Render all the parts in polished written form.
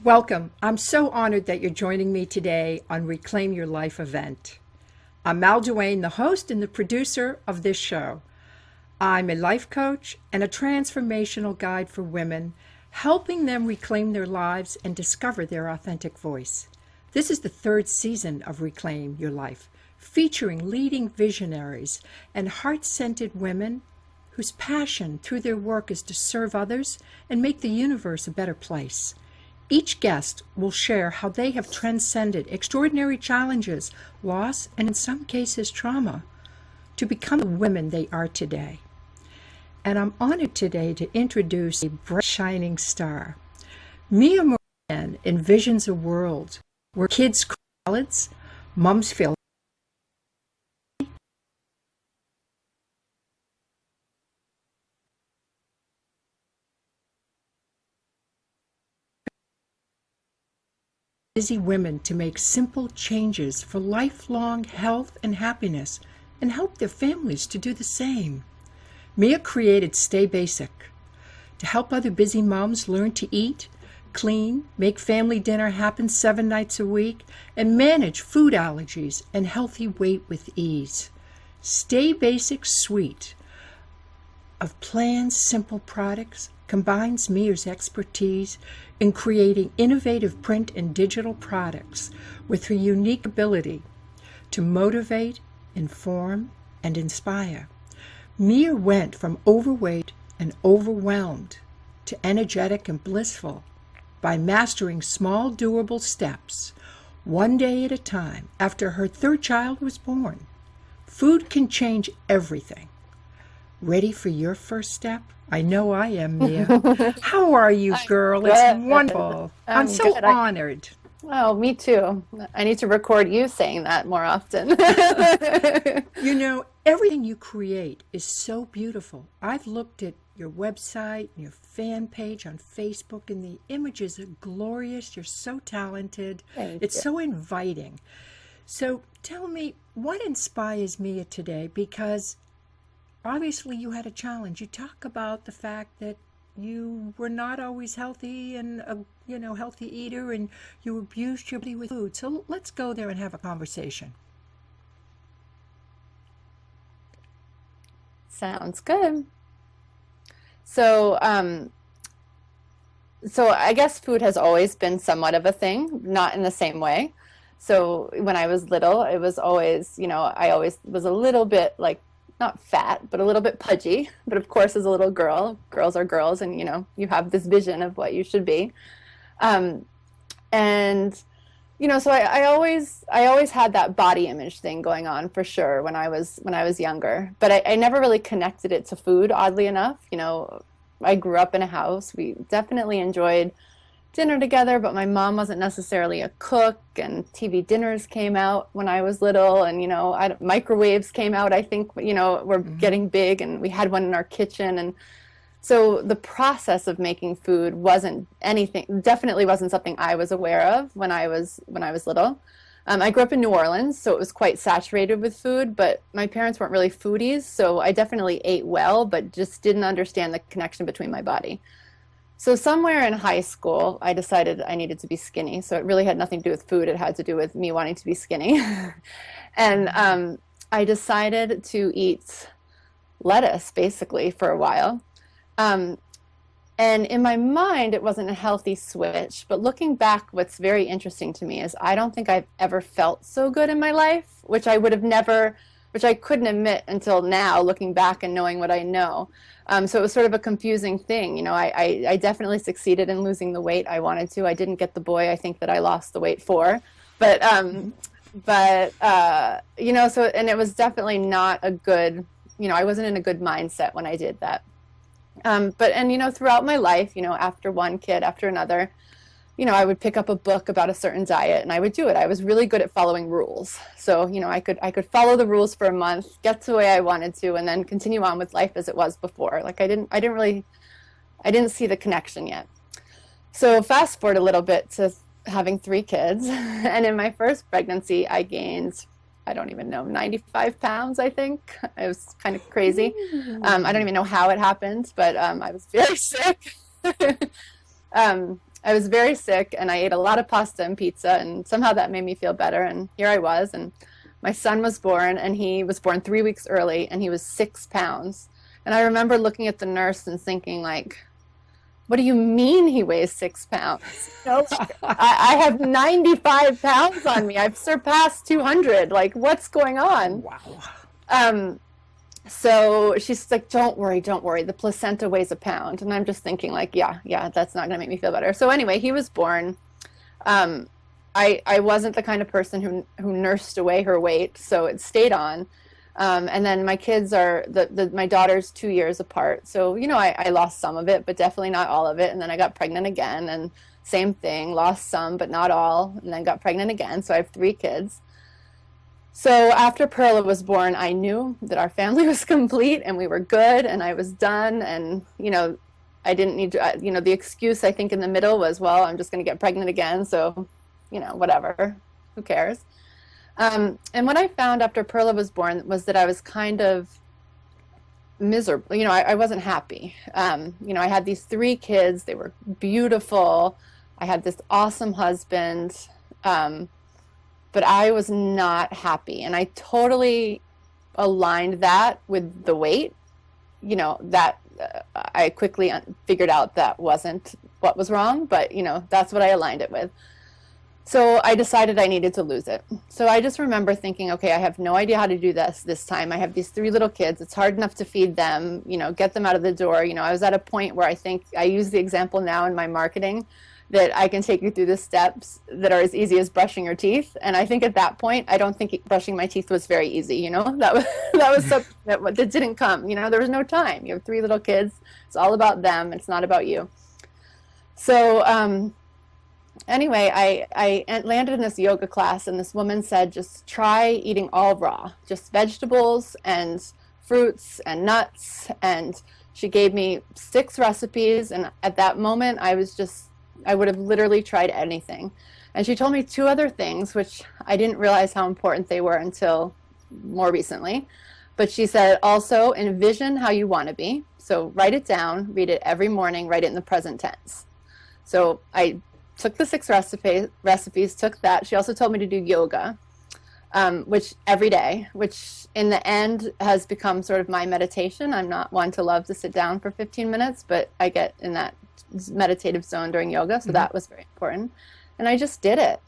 Welcome. I'm so honored that you're joining me today on Reclaim Your Life event. I'm Mal Duane, the host and the producer of this show. I'm a life coach and a transformational guide for women, helping them reclaim their lives and discover their authentic voice. This is the third season of Reclaim Your Life, featuring leading visionaries and heart-centered women whose passion through their work is to serve others and make the universe a better place. Each guest will share how they have transcended extraordinary challenges, loss, and in some cases trauma, to become the women they are today. And I'm honored today to introduce a bright shining star. Mia Moran envisions a world where kids crave salads, moms feel busy women to make simple changes for lifelong health and happiness and help their families to do the same. Mia created Stay Basic to help other busy moms learn to eat, clean, make family dinner happen 7 nights a week, and manage food allergies and healthy weight with ease. Stay Basic suite of planned simple products combines Mia's expertise in creating innovative print and digital products with her unique ability to motivate, inform, and inspire. Mia went from overweight and overwhelmed to energetic and blissful by mastering small, doable steps, one day at a time after her third child was born. Food can change everything. Ready for your first step? I know I am, Mia. How are you, girl? It's wonderful. I'm so good. honored. Oh, me too. I need to record you saying that more often. You know, everything you create is so beautiful. I've looked at your website and your fan page on Facebook, and the images are glorious. You're so talented. It's so inviting. So tell me, what inspires Mia today? Because obviously you had a challenge. You talk about the fact that you were not always healthy and a healthy eater, and you abused your body with food. So let's go there and have a conversation. Sounds good. So, so I guess food has always been somewhat of a thing, not in the same way. So when I was little, it was always, I always was a little bit like, not fat, but a little bit pudgy. But of course, as a little girl, girls are girls, and you have this vision of what you should be. And so I always had that body image thing going on for sure when I was younger. But I never really connected it to food, oddly enough. I grew up in a house. We definitely enjoyed dinner together, but my mom wasn't necessarily a cook, and TV dinners came out when I was little, and microwaves came out, I think, were getting big, and we had one in our kitchen. And so the process of making food definitely wasn't something I was aware of when I was little. I grew up in New Orleans, so it was quite saturated with food, but my parents weren't really foodies, so I definitely ate well, but just didn't understand the connection between my body. So somewhere in high school, I decided I needed to be skinny. So it really had nothing to do with food. It had to do with me wanting to be skinny. And I decided to eat lettuce, basically, for a while. And in my mind, it wasn't a healthy switch. But looking back, what's very interesting to me is I don't think I've ever felt so good in my life, which I couldn't admit until now, looking back and knowing what I know. So it was sort of a confusing thing. I definitely succeeded in losing the weight I wanted to. I didn't get the boy I think that I lost the weight for. But so, and it was definitely not a good, I wasn't in a good mindset when I did that. Throughout my life, after one kid, after another, I would pick up a book about a certain diet and I would do it. I was really good at following rules. So, I could follow the rules for a month, get to the way I wanted to, and then continue on with life as it was before. Like I didn't see the connection yet. So fast forward a little bit to having 3 kids. And in my first pregnancy, I gained, I don't even know, 95 pounds, I think. It was kind of crazy. I don't even know how it happened, but I was very sick. I was very sick and I ate a lot of pasta and pizza, and somehow that made me feel better. And here I was, and my son was born, and he was born 3 weeks early, and he was 6 pounds. And I remember looking at the nurse and thinking, like, what do you mean he weighs 6 pounds? Like, I have 95 pounds on me. I've surpassed 200. Like, what's going on? Wow. So she's like, don't worry. The placenta weighs a pound. And I'm just thinking, like, yeah, that's not going to make me feel better. So anyway, he was born. I wasn't the kind of person who nursed away her weight, so it stayed on. And then my kids are, my daughter's 2 years apart. So, I lost some of it, but definitely not all of it. And then I got pregnant again, and same thing, lost some, but not all, and then got pregnant again. So I have 3 kids. So after Perla was born, I knew that our family was complete and we were good and I was done. And, I didn't need to, the excuse I think in the middle was, well, I'm just going to get pregnant again. So, whatever, who cares? And what I found after Perla was born was that I was kind of miserable. I wasn't happy. I had these 3 kids. They were beautiful. I had this awesome husband. But I was not happy. And I totally aligned that with the weight, that I quickly figured out that wasn't what was wrong, but, that's what I aligned it with. So I decided I needed to lose it. So I just remember thinking, okay, I have no idea how to do this time. I have these 3 little kids. It's hard enough to feed them, get them out of the door. I was at a point where I think I use the example now in my marketing that I can take you through the steps that are as easy as brushing your teeth. And I think at that point, I don't think brushing my teeth was very easy. That was something that didn't come. There was no time. You have 3 little kids. It's all about them. It's not about you. So anyway, I landed in this yoga class, and this woman said, just try eating all raw, just vegetables and fruits and nuts. And she gave me 6 recipes. And at that moment, I would have literally tried anything. And she told me 2 other things, which I didn't realize how important they were until more recently. But she said, also envision how you want to be. So write it down, read it every morning, write it in the present tense. So I took the 6 recipes, took that. She also told me to do yoga, which every day, which in the end has become sort of my meditation. I'm not one to love to sit down for 15 minutes, but I get in that meditative zone during yoga. So that was very important. And I just did it.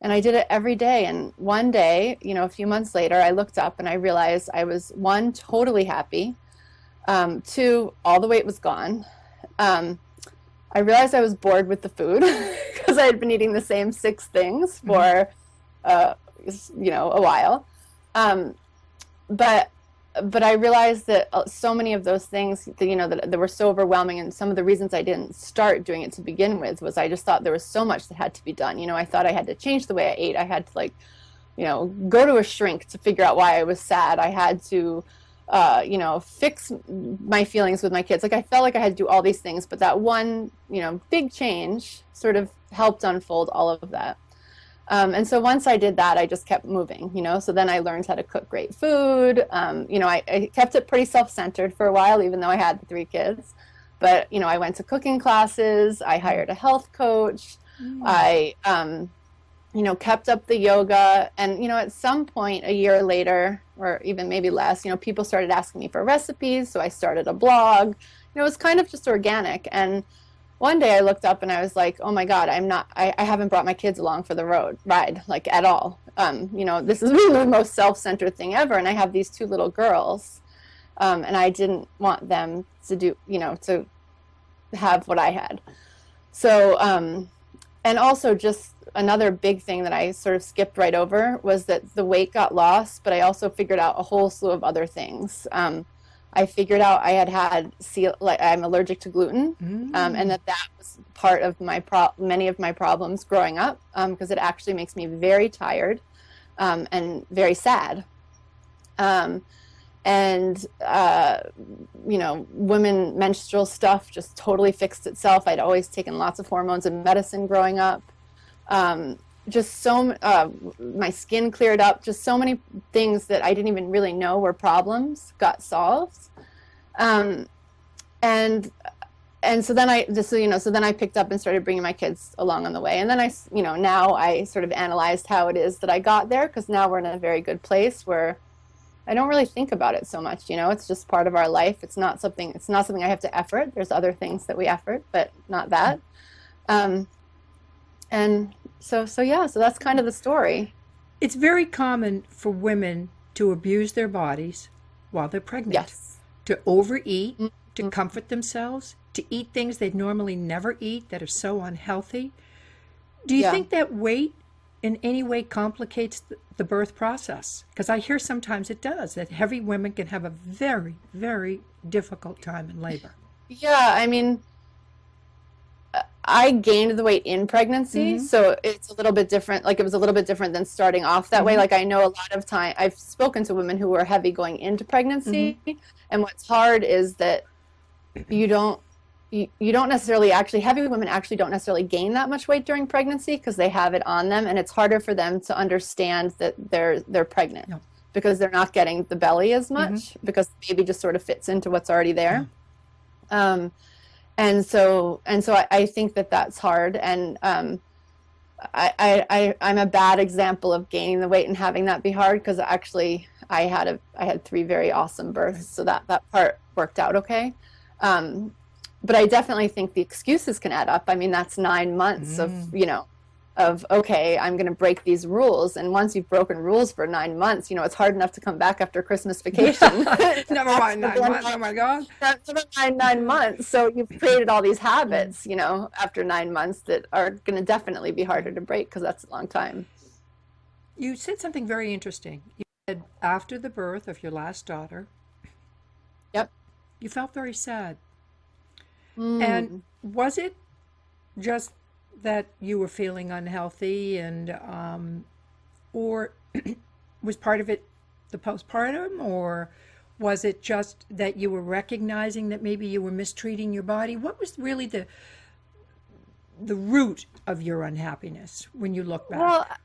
And I did it every day. And one day, a few months later, I looked up and I realized I was, 1, totally happy. 2, all the weight was gone. I realized I was bored with the food because I had been eating the same 6 things for, a while. But I realized that so many of those things, that were so overwhelming, and some of the reasons I didn't start doing it to begin with was I just thought there was so much that had to be done. I thought I had to change the way I ate. I had to go to a shrink to figure out why I was sad. I had to, fix my feelings with my kids. Like I felt like I had to do all these things, but that one, big change sort of helped unfold all of that. And so once I did that, I just kept moving, so then I learned how to cook great food. I kept it pretty self-centered for a while, even though I had the 3 kids. But, I went to cooking classes. I hired a health coach. I, kept up the yoga. And, at some point a year later, or even maybe less, people started asking me for recipes. So I started a blog. It was kind of just organic. And one day I looked up and I was like, oh my God, I haven't brought my kids along for the ride, like at all. This is really the most self-centered thing ever. And I have these 2 little girls. And I didn't want them to do, to have what I had. So, and also just another big thing that I sort of skipped right over was that the weight got lost, but I also figured out a whole slew of other things. I figured out I had I'm allergic to gluten, and that was part of many of my problems growing up, because it actually makes me very tired and very sad. Women menstrual stuff just totally fixed itself. I'd always taken lots of hormones and medicine growing up. My skin cleared up, just so many things that I didn't even really know were problems got solved. And and so then I just, so, so then I picked up and started bringing my kids along on the way. And then now I sort of analyzed how it is that I got there, because now we're in a very good place where I don't really think about it so much. It's just part of our life. It's not something I have to effort. There's other things that we effort, but not that. And so yeah, so that's kind of the story. It's very common for women to abuse their bodies while they're pregnant, Yes. to overeat, to Mhm. comfort themselves, to eat things they'd normally never eat that are so unhealthy. Do you Yeah. think that weight in any way complicates the birth process? Because I hear sometimes it does, that heavy women can have a very, very difficult time in labor. Yeah, I mean, I gained the weight in pregnancy, Mm-hmm. so it's a little bit different. Like, it was a little bit different than starting off that way. Mm-hmm. Like, I know a lot of time I've spoken to women who were heavy going into Mm-hmm. pregnancy, and what's hard is that you don't you don't necessarily actually heavy women actually don't necessarily gain that much weight during pregnancy because they have it on them, and it's harder for them to understand that they're pregnant Yeah. because they're not getting the belly as Mm-hmm. much, because the baby just sort of fits into what's already Yeah. there. Um, and so I think that that's hard, and I'm a bad example of gaining the weight and having that be hard, because actually I had three very awesome births, Right. so that part worked out okay. But I definitely think the excuses can add up. I mean, that's 9 months of okay, I'm going to break these rules, and once you've broken rules for 9 months, it's hard enough to come back after Christmas vacation. Never mind 9 months. Oh my God. Never mind 9 months. So you've created all these Mm. habits, after 9 months that are going to definitely be harder to break, because that's a long time. You said something very interesting. You said after the birth of your last daughter, Yep. you felt very sad. And Mm. was it just that you were feeling unhealthy, or was part of it the postpartum, or was it just that you were recognizing that maybe you were mistreating your body? What was really the root of your unhappiness when you look Well, back?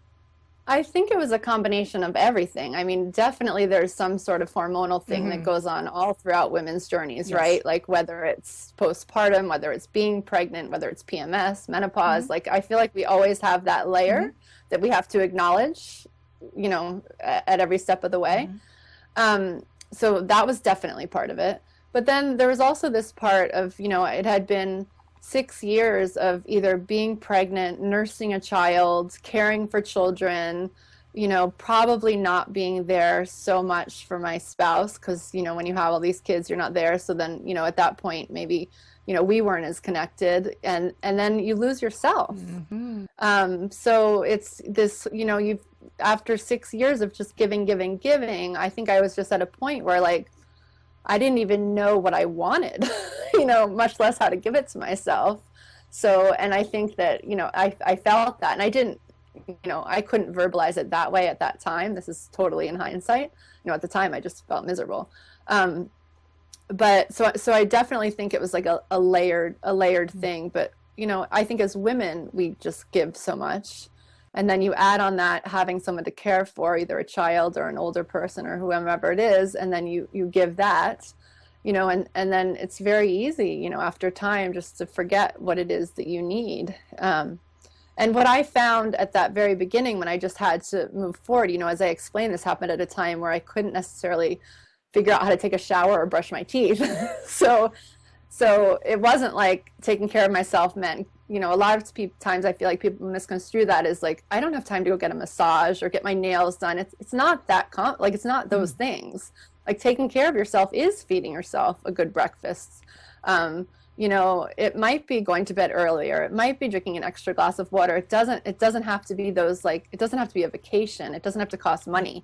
I think it was a combination of everything. I mean, definitely there's some sort of hormonal thing that Mm-hmm. goes on all throughout women's journeys, Yes. right? Like, whether it's postpartum, whether it's being pregnant, whether it's PMS, Mm-hmm. menopause. Like, I feel like we always have that Mm-hmm. layer that we have to acknowledge, at every step of the way. Mm-hmm. Um, so that was definitely part of it. But then there was also this part of, it had been 6 years of either being pregnant, nursing a child, caring for children, probably not being there so much for my spouse, because, when you have all these kids, you're not there. So then, at that point, maybe, we weren't as connected, and then you lose yourself. Mm-hmm. So it's this, you've after 6 years of just giving, giving, giving, I think I was just at a point where, like, I didn't even know what I wanted, much less how to give it to myself. So, and I think that, I felt that, and I didn't, I couldn't verbalize it that way at that time. This is totally in hindsight. At the time I just felt miserable. But so I definitely think it was like a layered thing. But, I think as women, we just give so much. And then you add on that having someone to care for, either a child or an older person or whoever it is, and then you give that, and then it's very easy, after time, just to forget what it is that you need. And what I found at that very beginning, when I just had to move forward, as I explained, this happened at a time where I couldn't necessarily figure out how to take a shower or brush my teeth. So it wasn't like taking care of myself meant, a lot of times I feel like people misconstrue that as like, I don't have time to go get a massage or get my nails done. It's not that like, it's not those things. Like, taking care of yourself is feeding yourself a good breakfast. It might be going to bed earlier. It might be drinking an extra glass of water. It doesn't have to be those, like, it doesn't have to be a vacation. It doesn't have to cost money.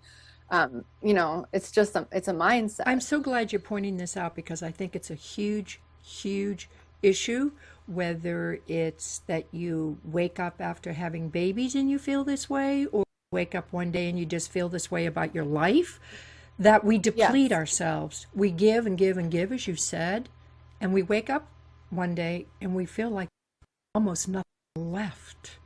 It's just it's a mindset. I'm so glad you're pointing this out, because I think it's a huge, huge issue, whether it's that you wake up after having babies and you feel this way, or wake up one day and you just feel this way about your life, that we deplete Yes. ourselves. We give and give and give, as you said, and we wake up one day and we feel like almost nothing left,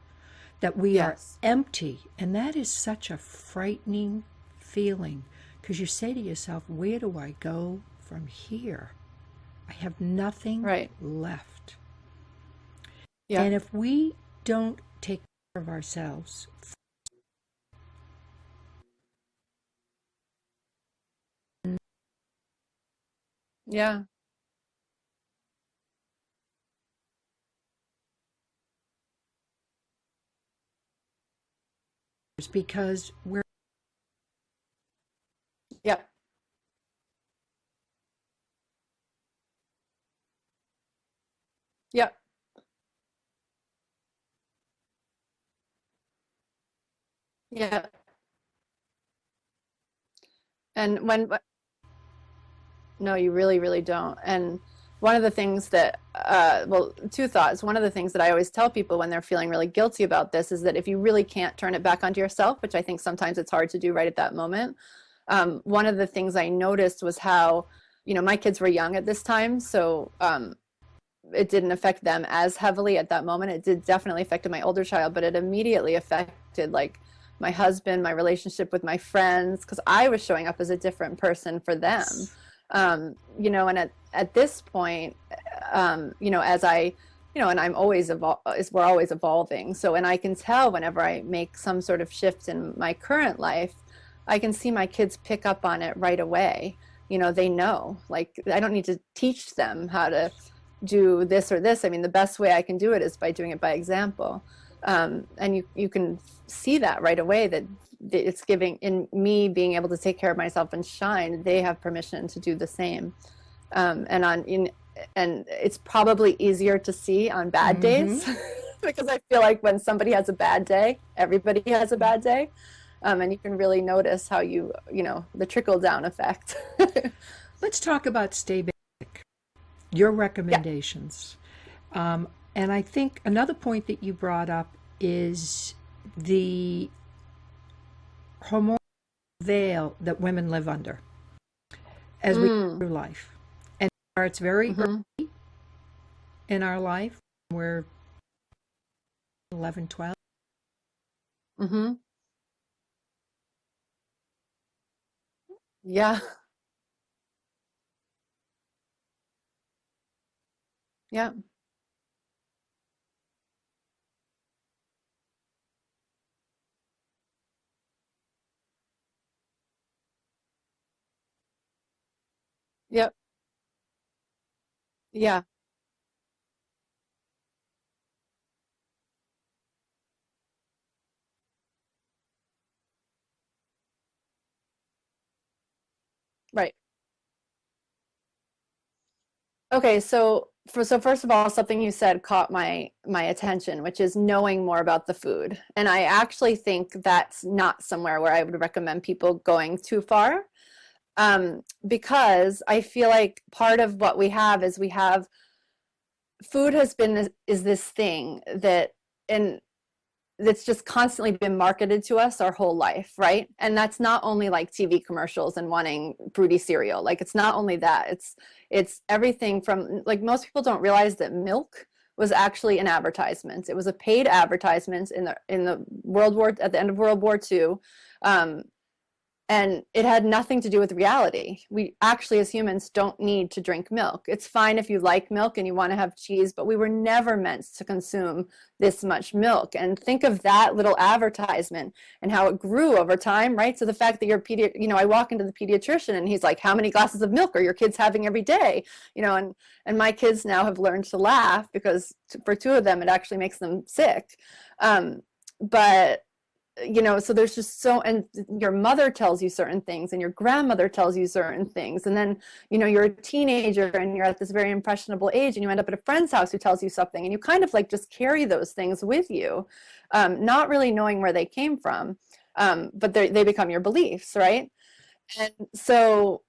that we are Yes. empty. And that is such a frightening feeling, because you say to yourself, where do I go from here? I have nothing Right. left. Yeah. And if we don't take care of ourselves, Yeah. because we're Yeah. Yeah. Yeah. And when no, you really, really don't. And one of the things that, well, two thoughts. One of the things that I always tell people when they're feeling really guilty about this is that if you really can't turn it back onto yourself, which I think sometimes it's hard to do right at that moment, one of the things I noticed was how, my kids were young at this time, so it didn't affect them as heavily at that moment. It did definitely affected my older child, but it immediately affected like my husband, my relationship with my friends, because I was showing up as a different person for them. And at this point, as and I'm always we're always evolving. So, and I can tell whenever I make some sort of shift in my current life, I can see my kids pick up on it right away. They know, like, I don't need to teach them how to do this or this. I mean, the best way I can do it is by doing it by example. And you can see that right away that it's giving in me being able to take care of myself and shine. They have permission to do the same. And it's probably easier to see on bad mm-hmm. days because I feel like when somebody has a bad day, everybody has a bad day. And you can really notice how the trickle down effect. Let's talk about stay basic, your Yeah. recommendations. And I think another point that you brought up is the hormonal veil that women live under as we Mm. go through life. And it starts very Hmm. early in our life. We're 11, 12. Hmm. Yeah. Yeah. Yep. Yeah. Right. Okay, so first of all, something you said caught my attention, which is knowing more about the food. And I actually think that's not somewhere where I would recommend people going too far. Because I feel like part of what we have is we have food has been is this thing that and that's just constantly been marketed to us our whole life, right? And that's not only like TV commercials and wanting fruity cereal. Like it's not only that. It's everything from like most people don't realize that milk was actually an advertisement. It was a paid advertisement in the World War at the end of World War II. Um, and it had nothing to do with reality. We actually, as humans, don't need to drink milk. It's fine if you like milk and you want to have cheese, but we were never meant to consume this much milk. And think of that little advertisement and how it grew over time, right? So the fact that I walk into the pediatrician and he's like, "How many glasses of milk are your kids having every day?" And my kids now have learned to laugh because for two of them, it actually makes them sick. But so there's just and your mother tells you certain things and your grandmother tells you certain things. And then, you're a teenager and you're at this very impressionable age and you end up at a friend's house who tells you something and you kind of like just carry those things with you, not really knowing where they came from. But they become your beliefs, right? And so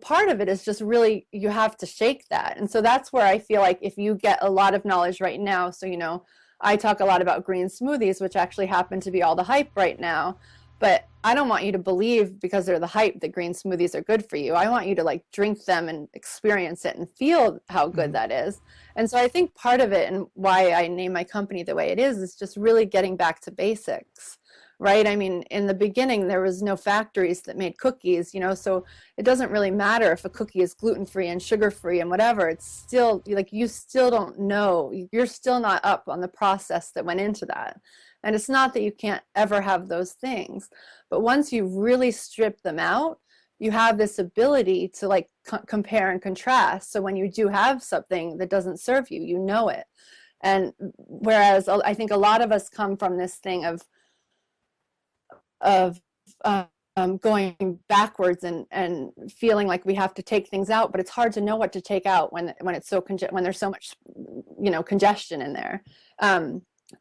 part of it is just really you have to shake that. And so that's where I feel like if you get a lot of knowledge right now, so I talk a lot about green smoothies, which actually happen to be all the hype right now. But I don't want you to believe because they're the hype that green smoothies are good for you. I want you to like drink them and experience it and feel how good Mm-hmm. that is. And so I think part of it and why I name my company the way it is just really getting back to basics, right? I mean, in the beginning, there was no factories that made cookies, you know, so it doesn't really matter if a cookie is gluten-free and sugar-free and whatever. It's still like you still don't know. You're still not up on the process that went into that. And it's not that you can't ever have those things, but once you really strip them out, you have this ability to like compare and contrast. So when you do have something that doesn't serve you, you know it. And whereas I think a lot of us come from this thing of going backwards and feeling like we have to take things out, but it's hard to know what to take out when it's so when there's so much, you know, congestion in there.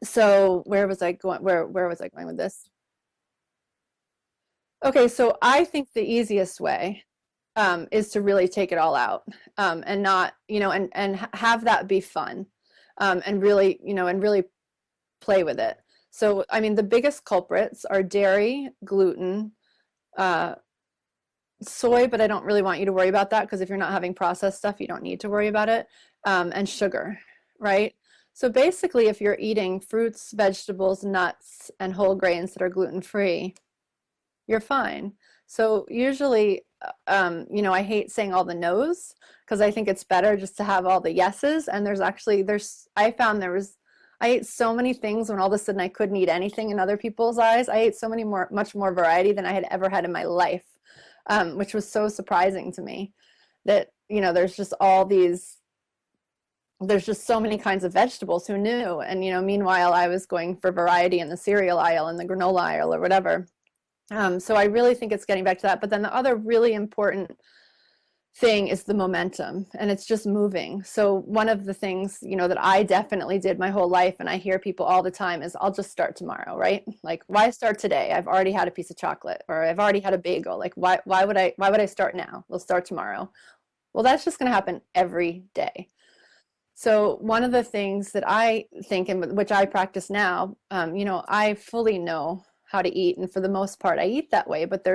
So where was I going? Where was I going with this? Okay, so I think the easiest way is to really take it all out, and not, you know, and have that be fun, and really, you know, and really play with it. So, I mean, the biggest culprits are dairy, gluten, uh, soy, but I don't really want you to worry about that because if you're not having processed stuff, you don't need to worry about it, and sugar, right? So basically, if you're eating fruits, vegetables, nuts, and whole grains that are gluten-free, you're fine. So usually, you know, I hate saying all the no's because I think it's better just to have all the yeses. And I found I ate so many things when all of a sudden I couldn't eat anything in other people's eyes. I ate much more variety than I had ever had in my life, which was so surprising to me that, you know, there's just so many kinds of vegetables. Who knew? And, you know, meanwhile, I was going for variety in the cereal aisle and the granola aisle or whatever. So I really think it's getting back to that. But then the other really important thing is the momentum, and it's just moving. So one of the things, you know, that I definitely did my whole life, and I hear people all the time, is I'll just start tomorrow, right? Like, why start today? I've already had a piece of chocolate, or I've already had a bagel. Like, why would I start now? We'll start tomorrow. Well, that's just going to happen every day. So one of the things that I think, and which I practice now, you know, I fully know how to eat, and for the most part, I eat that way. But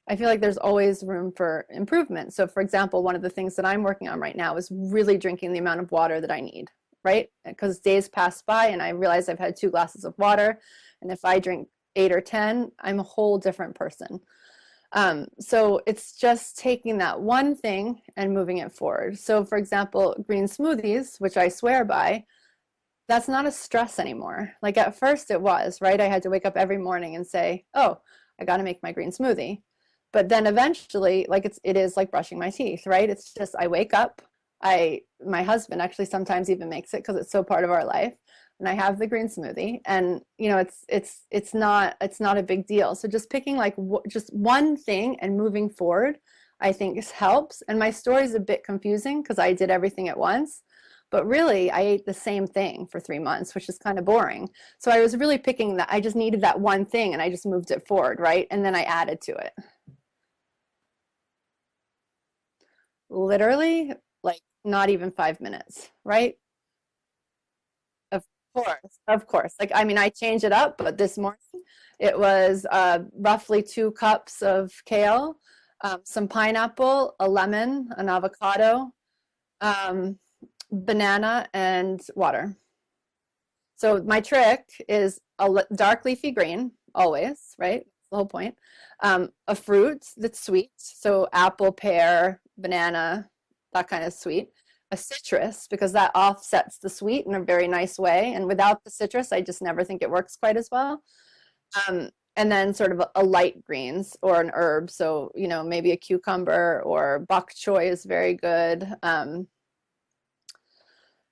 I feel like there's always room for improvement. So, for example, one of the things that I'm working on right now is really drinking the amount of water that I need, right? Because days pass by, and I realize I've had 2 glasses of water, and if I drink 8 or 10, I'm a whole different person. So it's just taking that one thing and moving it forward. So for example, green smoothies, which I swear by, that's not a stress anymore. Like at first it was, right? I had to wake up every morning and say, oh, I got to make my green smoothie. But then eventually, like it is like brushing my teeth, right? It's just I wake up, my husband actually sometimes even makes it because it's so part of our life, and I have the green smoothie, and you know it's not a big deal. So just picking like just one thing and moving forward, I think helps. And my story is a bit confusing because I did everything at once, but really I ate the same thing for 3 months, which is kind of boring. So I was really picking that. I just needed that one thing, and I just moved it forward, right? And then I added to it. Literally, like not even 5 minutes, right? Of of course. Like, I mean, I change it up, but this morning it was roughly 2 cups of kale, some pineapple, a lemon, an avocado, um, banana, and water. So my trick is a dark leafy green, always, right? That's the whole point. A fruit that's sweet, so apple, pear, banana, that kind of sweet. A citrus, because that offsets the sweet in a very nice way. And without the citrus, I just never think it works quite as well. And then sort of a light greens or an herb. So, you know, maybe a cucumber or bok choy is very good.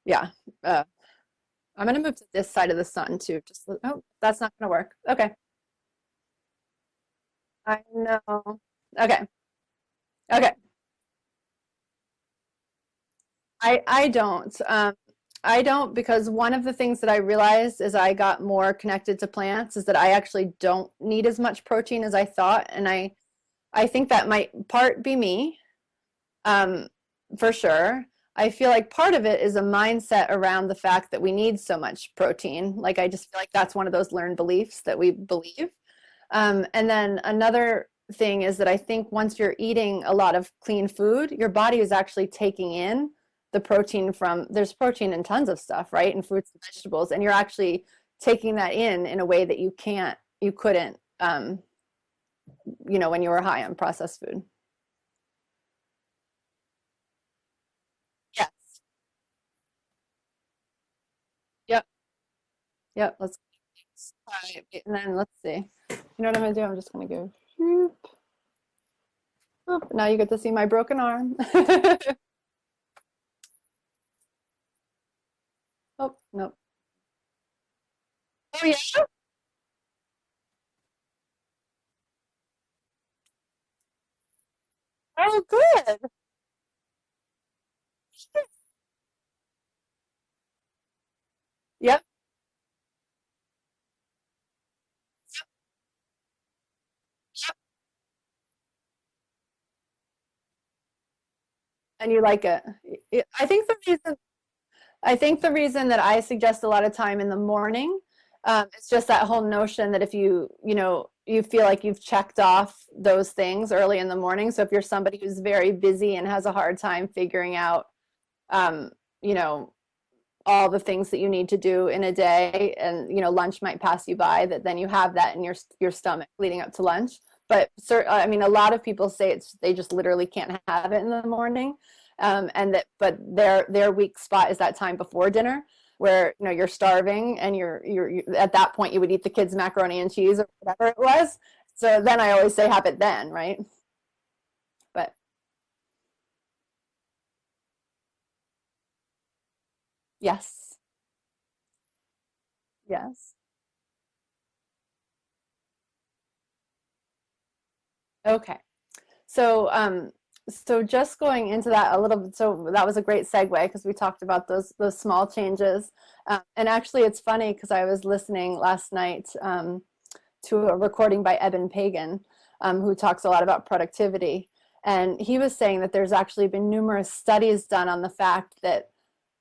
Yeah. I'm going to move to this side of the sun too. Oh, that's not going to work. Okay. I know. Okay. Okay. I don't. I don't, because one of the things that I realized as I got more connected to plants is that I actually don't need as much protein as I thought, and I think that might part be me, um, for sure. I feel like part of it is a mindset around the fact that we need so much protein. Like I just feel like that's one of those learned beliefs that we believe. And then another thing is that I think once you're eating a lot of clean food, your body is actually taking in the protein there's protein in tons of stuff, right? In fruits and vegetables, and you're actually taking that in a way that you couldn't, when you were high on processed food. Yes. Yep. Yep. Let's try it. And then let's see. You know what I'm gonna do? I'm just gonna go. Whoop. Oh, now you get to see my broken arm. Oh, nope. Oh yeah. Oh, good. Yep. And you like it. I think the reason that I suggest a lot of time in the morning, it's just that whole notion that if you feel like you've checked off those things early in the morning. So if you're somebody who's very busy and has a hard time figuring out, um, you know, all the things that you need to do in a day, and lunch might pass you by, that then you have that in your stomach leading up to lunch. But I mean, a lot of people say they just literally can't have it in the morning, and that but their weak spot is that time before dinner, where you're starving, and you're at that point you would eat the kids macaroni and cheese or whatever it was. So then I always say have it then, right? But yes, yes. Okay. So, so just going into that a little bit, so that was a great segue because we talked about those small changes. And actually, it's funny because I was listening last night, to a recording by Eben Pagan, who talks a lot about productivity, and he was saying that there's actually been numerous studies done on the fact that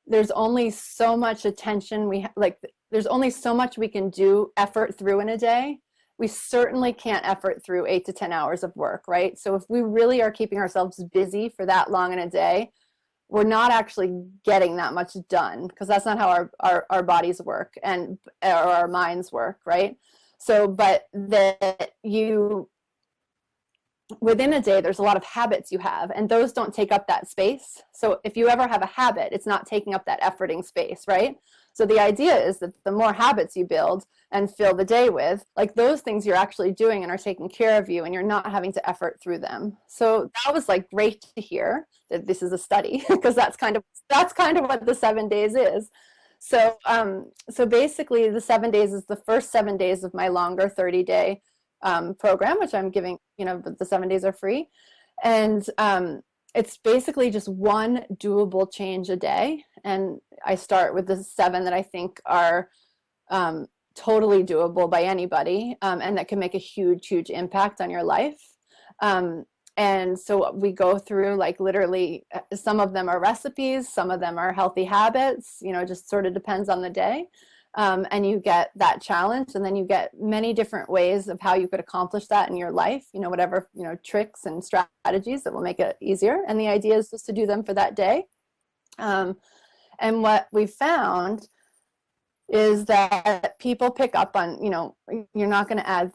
there's only so much attention like there's only so much we can do effort through in a day. We certainly can't effort through 8 to 10 hours of work, right? So if we really are keeping ourselves busy for that long in a day, we're not actually getting that much done, because that's not how our bodies work, and or our minds work, right? So but that you within a day, there's a lot of habits you have, and those don't take up that space. So if you ever have a habit, it's not taking up that efforting space, right? So the idea is that the more habits you build and fill the day with, like those things you're actually doing and are taking care of you, and you're not having to effort through them. So that was like great to hear that this is a study, because that's kind of what the 7 days is. So basically, the 7 days is the first 7 days of my longer 30-day program, which I'm giving, the 7 days are free. And it's basically just one doable change a day. And I start with the 7 that I think are totally doable by anybody, and that can make a huge, huge impact on your life. Um, and so we go through, like, literally, some of them are recipes, some of them are healthy habits, just sort of depends on the day. And you get that challenge, and then you get many different ways of how you could accomplish that in your life, whatever, tricks and strategies that will make it easier. And the idea is just to do them for that day. And what we found is that people pick up on, you're not going to add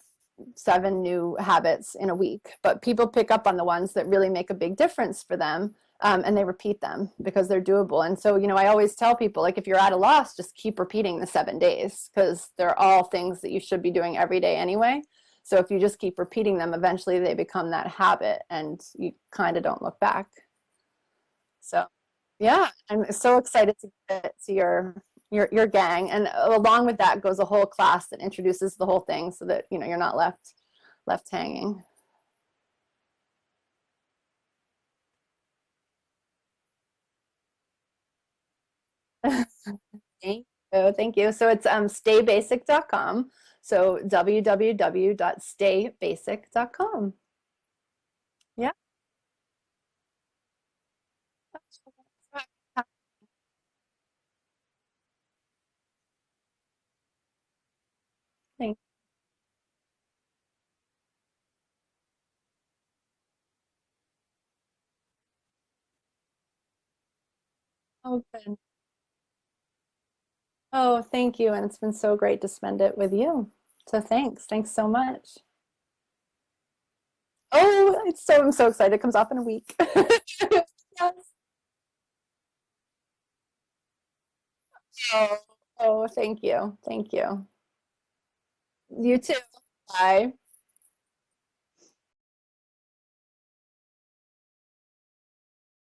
7 new habits in a week, but people pick up on the ones that really make a big difference for them. And they repeat them because they're doable. And so, I always tell people, like, if you're at a loss, just keep repeating the 7 days, because they're all things that you should be doing every day anyway. So if you just keep repeating them, eventually they become that habit, and you kind of don't look back. So yeah, I'm so excited to get to your gang, and along with that goes a whole class that introduces the whole thing, so that you're not left hanging. Thank you. Thank you. So it's staybasic.com. So www.staybasic.com. Yeah. Thank you. Oh, good. Oh, thank you. And it's been so great to spend it with you. So thanks. Thanks so much. Oh, I'm so excited. It comes off in a week. Yes. Oh, oh, thank you. Thank you. You too. Bye.